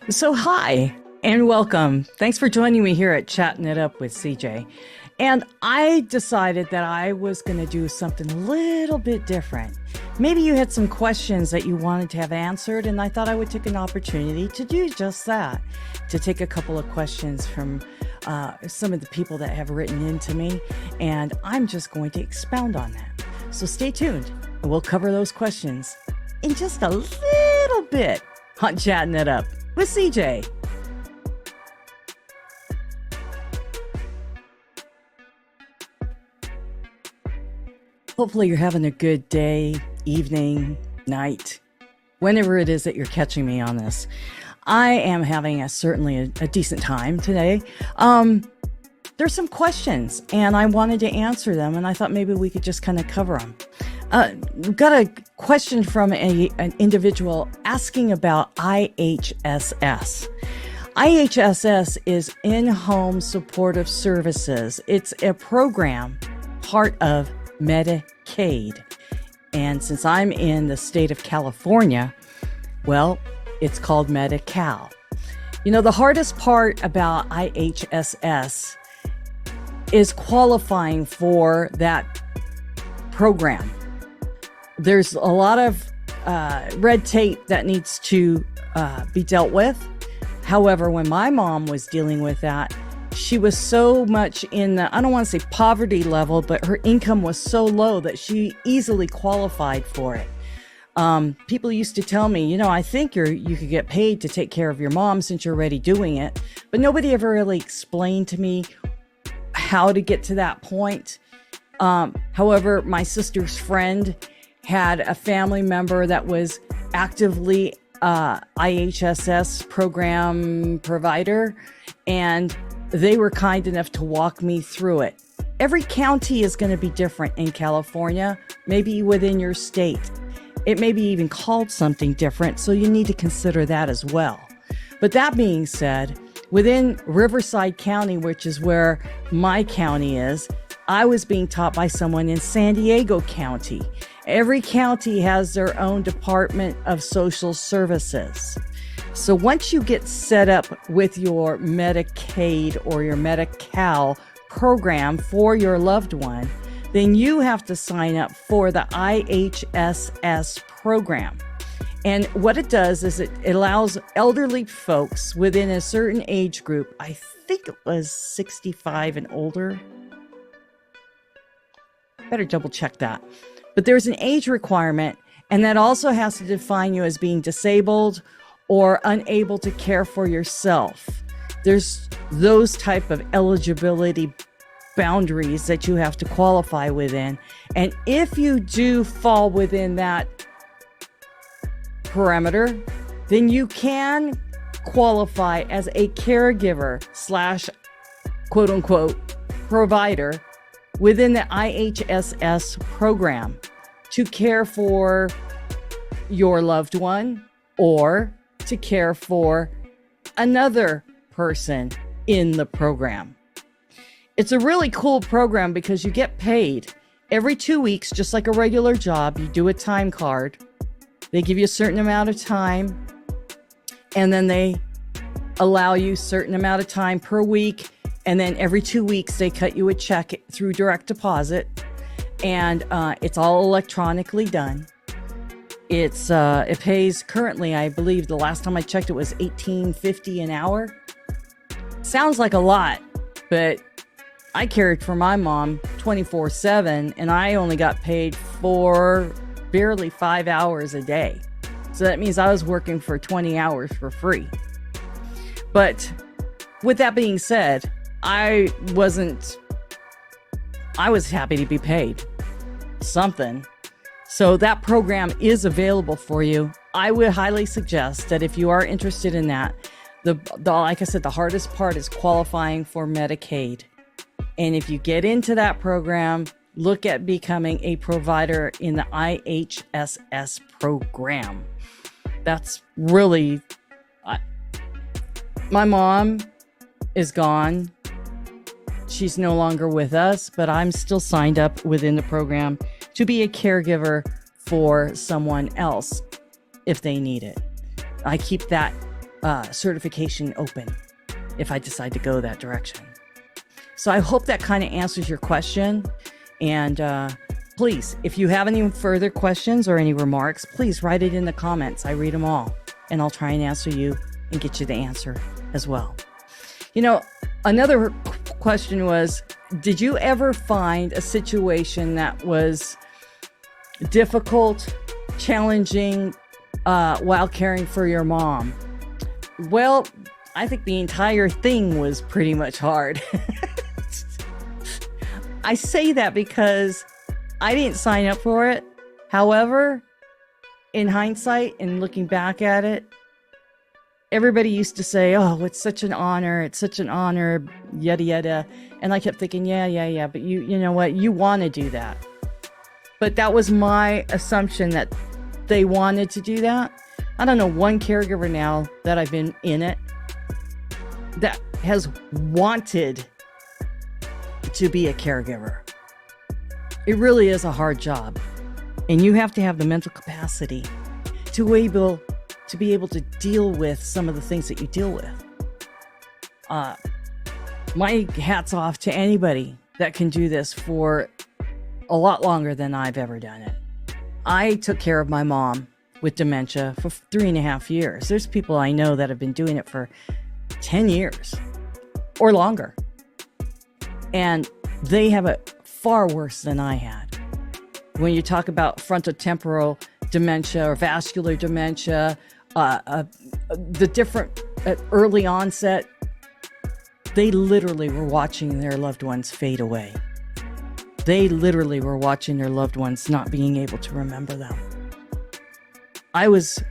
So, hi and welcome. Thanks for joining me here at Chatting It Up with CJ. And I decided that I was going to do something a little bit different. Maybe you had some questions that you wanted to have answered, and I thought I would take an opportunity to do just that, to take a couple of questions from some of the people that have written into me, and I'm just going to expound on that. So stay tuned, and we'll cover those questions in just a little bit on Chatting It Up with CJ. Hopefully you're having a good day, evening, night, whenever it is that you're catching me on this. I am having certainly a decent time today. There's some questions and I wanted to answer them, and I thought maybe we could just kind of cover them. We've got a question from an individual asking about IHSS. IHSS is In-Home Supportive Services. It's a program, part of Medicaid. And since I'm in the state of California, well, it's called Medi-Cal. You know, the hardest part about IHSS is qualifying for that program. There's a lot of red tape that needs to be dealt with. However, when my mom was dealing with that, she was so much in the, I don't want to say poverty level, but her income was so low that she easily qualified for it. People used to tell me, you know, I think you could get paid to take care of your mom since you're already doing it. But nobody ever really explained to me how to get to that point. However, my sister's friend had a family member that was actively IHSS program provider, and they were kind enough to walk me through it. Every county is going to be different in California, maybe within your state. It may be even called something different, so you need to consider that as well. But that being said, within Riverside County, which is where my county is, I was being taught by someone in San Diego County. Every county has their own Department of Social Services. So once you get set up with your Medicaid or your Medi-Cal program for your loved one, then you have to sign up for the IHSS program. And what it does is it allows elderly folks within a certain age group, I think it was 65 and older. Better double check that. But there's an age requirement, and that also has to define you as being disabled or unable to care for yourself. There's those type of eligibility boundaries that you have to qualify within. And if you do fall within that parameter, then you can qualify as a caregiver / quote unquote provider within the IHSS program to care for your loved one or to care for another person in the program. It's a really cool program because you get paid every 2 weeks, just like a regular job. You do a time card. They give you a certain amount of time, and then they allow you a certain amount of time per week. And then every 2 weeks, they cut you a check through direct deposit, and it's all electronically done. It pays currently, I believe the last time I checked, it was $18.50 an hour. Sounds like a lot, but I cared for my mom 24/7, and I only got paid for barely 5 hours a day. So that means I was working for 20 hours for free. But with that being said, I was happy to be paid something. So that program is available for you. I would highly suggest that if you are interested in that, like I said, the hardest part is qualifying for Medicaid. And if you get into that program, look at becoming a provider in the IHSS program. That's really, my mom is gone. She's no longer with us, but I'm still signed up within the program to be a caregiver for someone else if they need it. I keep that certification open if I decide to go that direction. So I hope that kind of answers your question. And please, if you have any further questions or any remarks, please write it in the comments. I read them all, and I'll try and answer you and get you the answer as well. Another question was, did you ever find a situation that was difficult, challenging, while caring for your mom? Well, I think the entire thing was pretty much hard. I say that because I didn't sign up for it. However, in hindsight and looking back at it, everybody used to say, oh, it's such an honor, yada, yada. And I kept thinking, yeah, but you know what? You want to do that. But that was my assumption, that they wanted to do that. I don't know one caregiver now that I've been in it that has wanted to be a caregiver. It really is a hard job. And you have to have the mental capacity to be able to deal with some of the things that you deal with. My hat's off to anybody that can do this for a lot longer than I've ever done it. I took care of my mom with dementia for 3.5 years. There's people I know that have been doing it for 10 years or longer. And they have it far worse than I had. When you talk about frontotemporal dementia or vascular dementia, the different early onset, they literally were watching their loved ones fade away. They literally were watching their loved ones not being able to remember them. I was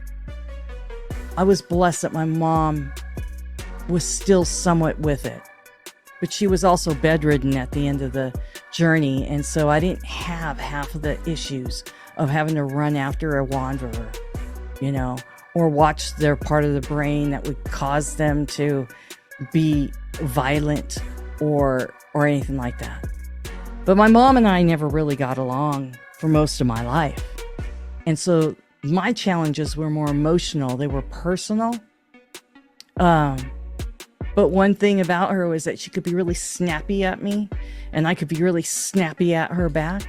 blessed that my mom was still somewhat with it, but she was also bedridden at the end of the journey, and so I didn't have half of the issues of having to run after a wanderer, or watch their part of the brain that would cause them to be violent or anything like that. But my mom and I never really got along for most of my life. And so my challenges were more emotional. They were personal. But one thing about her was that she could be really snappy at me, and I could be really snappy at her back.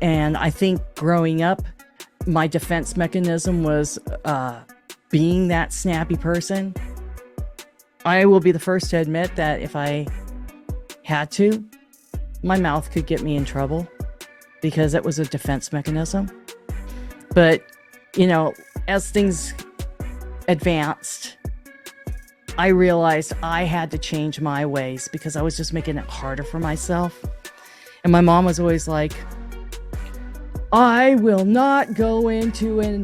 And I think growing up, my defense mechanism was being that snappy person. I will be the first to admit that if I had to, my mouth could get me in trouble because it was a defense mechanism. But, as things advanced, I realized I had to change my ways because I was just making it harder for myself. And my mom was always like, I will not go into a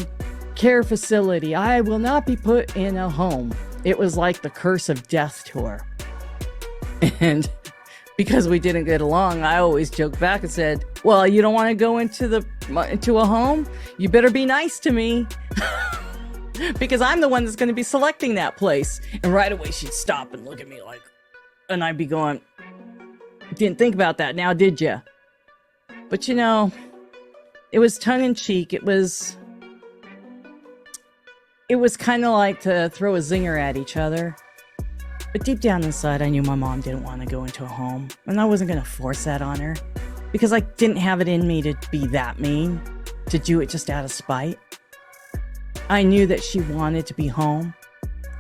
care facility. I will not be put in a home. It was like the curse of death to her. And because we didn't get along, I always joked back and said, well, you don't want to go into a home? You better be nice to me. Because I'm the one that's going to be selecting that place. And right away she'd stop and look at me and I'd be going, didn't think about that now, did you? But it was tongue in cheek. It was kind of like to throw a zinger at each other. But deep down inside, I knew my mom didn't want to go into a home. And I wasn't going to force that on her. Because I didn't have it in me to be that mean. To do it just out of spite. I knew that she wanted to be home.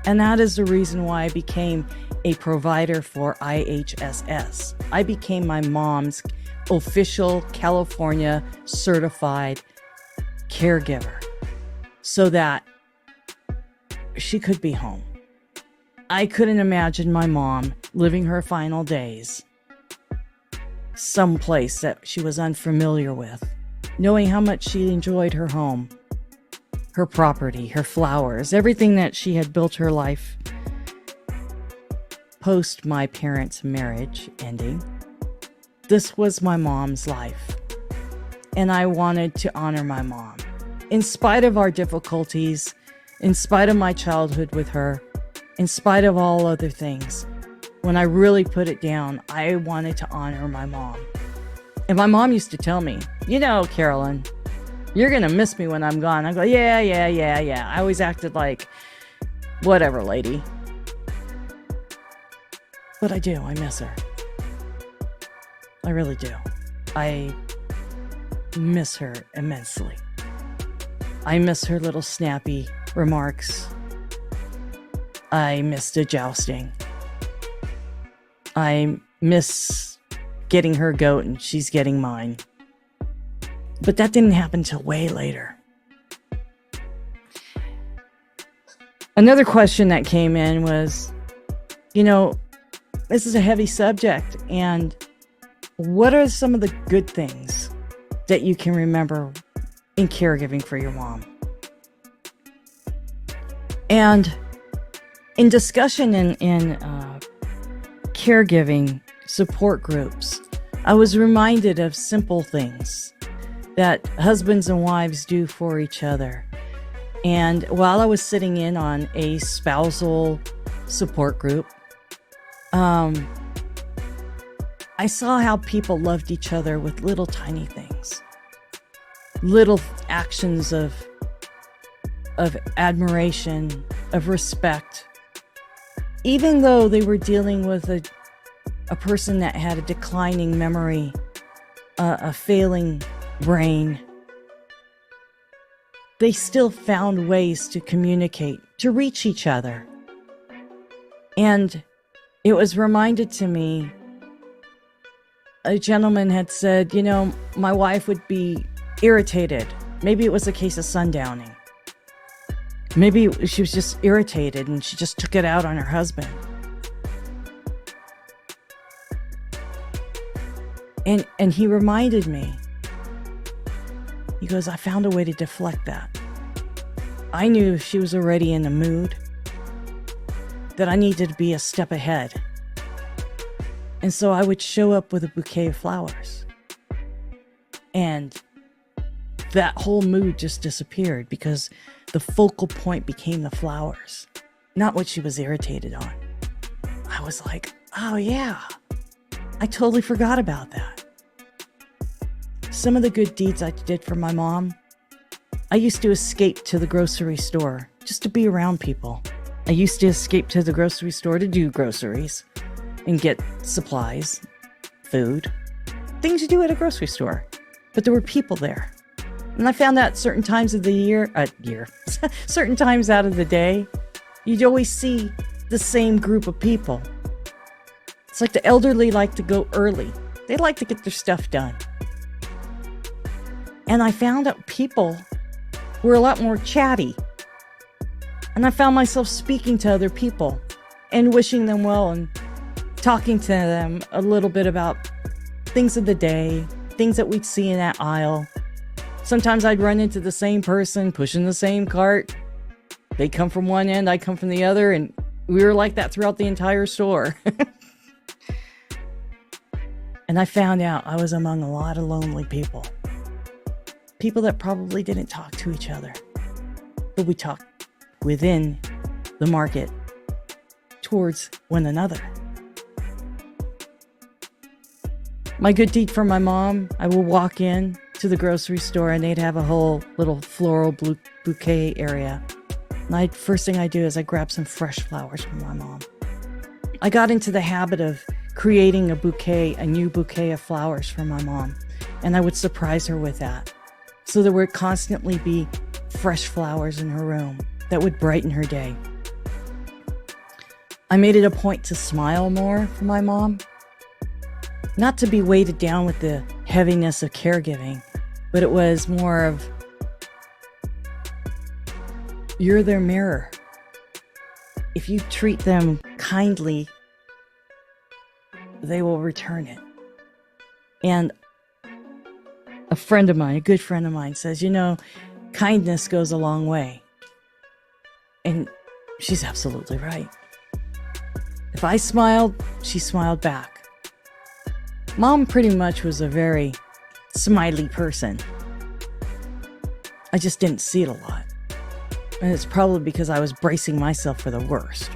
And that is the reason why I became a provider for IHSS. I became my mom's official California certified caregiver. So that she could be home. I couldn't imagine my mom living her final days someplace that she was unfamiliar with, knowing how much she enjoyed her home, her property, her flowers, everything that she had built her life post my parents' marriage ending. This was my mom's life, and I wanted to honor my mom. In spite of our difficulties, in spite of my childhood with her, in spite of all other things, when I really put it down, I wanted to honor my mom. And my mom used to tell me, Carolyn, you're going to miss me when I'm gone. I go, yeah. I always acted like Whatever, lady. But I do. I miss her. I really do. I miss her immensely. I miss her little snappy remarks. I miss the jousting. I miss getting her goat and she's getting mine. But that didn't happen till way later. Another question that came in was, this is a heavy subject, and what are some of the good things that you can remember in caregiving for your mom? And in discussion in caregiving support groups, I was reminded of simple things that husbands and wives do for each other. And while I was sitting in on a spousal support group, I saw how people loved each other with little tiny things, little actions of admiration, of respect, even though they were dealing with a person that had a declining memory, a failing brain. They still found ways to communicate, to reach each other. And it was reminded to me, a gentleman had said, my wife would be irritated. Maybe it was a case of sundowning. Maybe she was just irritated and she just took it out on her husband. And he reminded me, he goes, I found a way to deflect that. I knew if she was already in the mood that I needed to be a step ahead. And so I would show up with a bouquet of flowers. And that whole mood just disappeared because the focal point became the flowers, not what she was irritated on. I was like, oh yeah, I totally forgot about that. Some of the good deeds I did for my mom, I used to escape to the grocery store just to be around people. I used to escape to the grocery store to do groceries and get supplies, food, things you do at a grocery store. But there were people there. And I found that certain times of the certain times out of the day, you'd always see the same group of people. It's like the elderly like to go early. They like to get their stuff done. And I found out people were a lot more chatty. And I found myself speaking to other people and wishing them well and talking to them a little bit about things of the day, things that we'd see in that aisle. Sometimes I'd run into the same person pushing the same cart. They come from one end, I come from the other, and we were like that throughout the entire store. And I found out I was among a lot of lonely people. People that probably didn't talk to each other, but we talked within the market towards one another. My good deed for my mom, I will walk in to the grocery store and they'd have a whole little floral bouquet area. And first thing I do is I grab some fresh flowers from my mom. I got into the habit of creating a new bouquet of flowers for my mom. And I would surprise her with that. So there would constantly be fresh flowers in her room that would brighten her day. I made it a point to smile more for my mom. Not to be weighted down with the heaviness of caregiving, but it was more of, you're their mirror. If you treat them kindly, they will return it. And a good friend of mine says, kindness goes a long way. And she's absolutely right. If I smiled, she smiled back. Mom pretty much was a very smiley person. I just didn't see it a lot. And it's probably because I was bracing myself for the worst.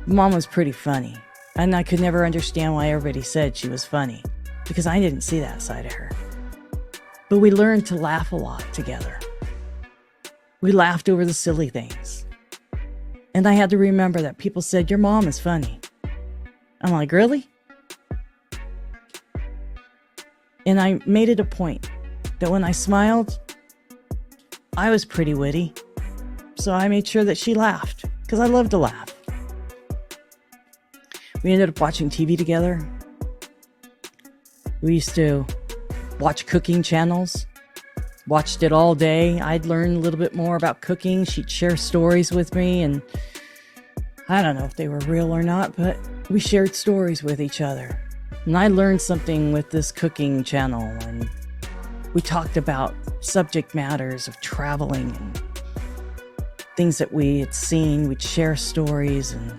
Mom was pretty funny. And I could never understand why everybody said she was funny, because I didn't see that side of her. But we learned to laugh a lot together. We laughed over the silly things. And I had to remember that people said, your mom is funny. I'm like, really? And I made it a point that when I smiled, I was pretty witty. So I made sure that she laughed, because I love to laugh. We ended up watching TV together. We used to watch cooking channels. Watched it all day. I'd learn a little bit more about cooking. She'd share stories with me, and I don't know if they were real or not, but we shared stories with each other. And I learned something with this cooking channel, and we talked about subject matters of traveling and things that we had seen. We'd share stories, and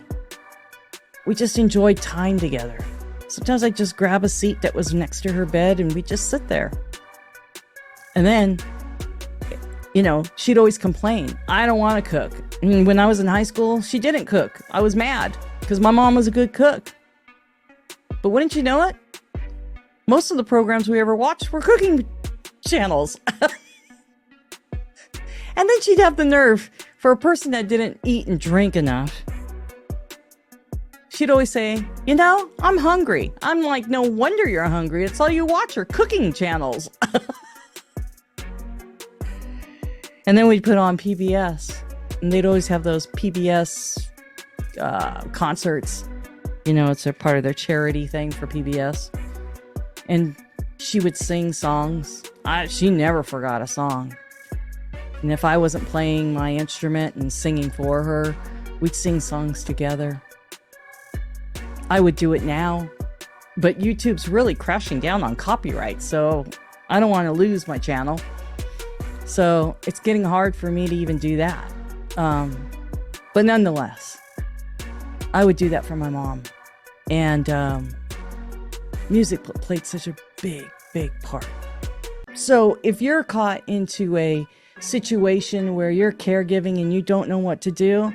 we just enjoyed time together. Sometimes I'd just grab a seat that was next to her bed, and we'd just sit there. And then, she'd always complain, I don't want to cook. I mean, when I was in high school, she didn't cook. I was mad because my mom was a good cook. But wouldn't you know it? Most of the programs we ever watched were cooking channels. And then she'd have the nerve, for a person that didn't eat and drink enough, she'd always say, I'm hungry. I'm like, no wonder you're hungry. It's all you watch are cooking channels. And then we'd put on PBS, and they'd always have those PBS concerts. It's a part of their charity thing for PBS. And she would sing songs. She never forgot a song. And if I wasn't playing my instrument and singing for her, we'd sing songs together. I would do it now, but YouTube's really crashing down on copyright, so I don't want to lose my channel. So it's getting hard for me to even do that. But nonetheless, I would do that for my mom. And music played such a big, big part. So if you're caught into a situation where you're caregiving and you don't know what to do,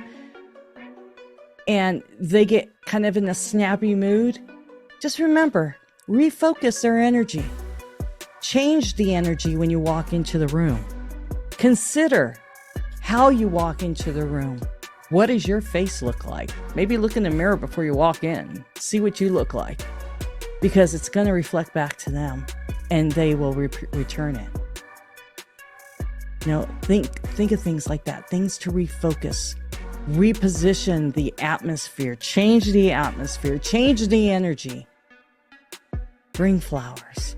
and they get kind of in a snappy mood, just remember, refocus their energy. Change the energy when you walk into the room. Consider how you walk into the room. What does your face look like? Maybe look in the mirror before you walk in. See what you look like. Because it's going to reflect back to them, and they will return it. Think of things like that. Things to refocus. Reposition the atmosphere. Change the atmosphere. Change the energy. Bring flowers.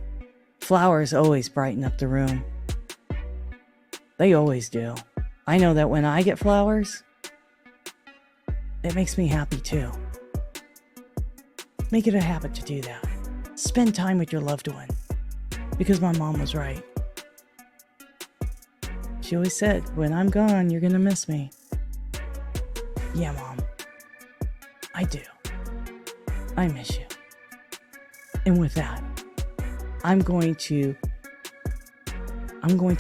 Flowers always brighten up the room. They always do. I know that when I get flowers, it makes me happy too. Make it a habit to do that. Spend time with your loved one. Because my mom was right. She always said, when I'm gone, you're going to miss me. Yeah, Mom. I do. I miss you. And with that, I'm going to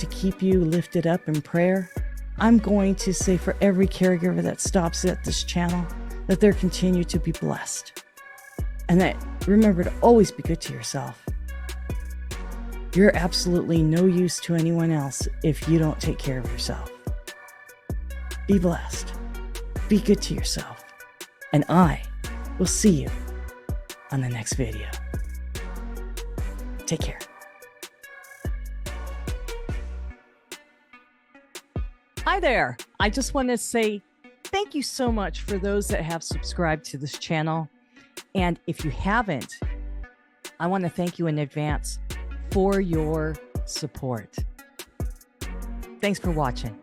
keep you lifted up in prayer. I'm going to say for every caregiver that stops at this channel that they continue to be blessed. And that remember to always be good to yourself. You're absolutely no use to anyone else if you don't take care of yourself. Be blessed. Be good to yourself. And I will see you on the next video. Take care. Hi there. I just want to say thank you so much for those that have subscribed to this channel. And if you haven't, I want to thank you in advance for your support. Thanks for watching.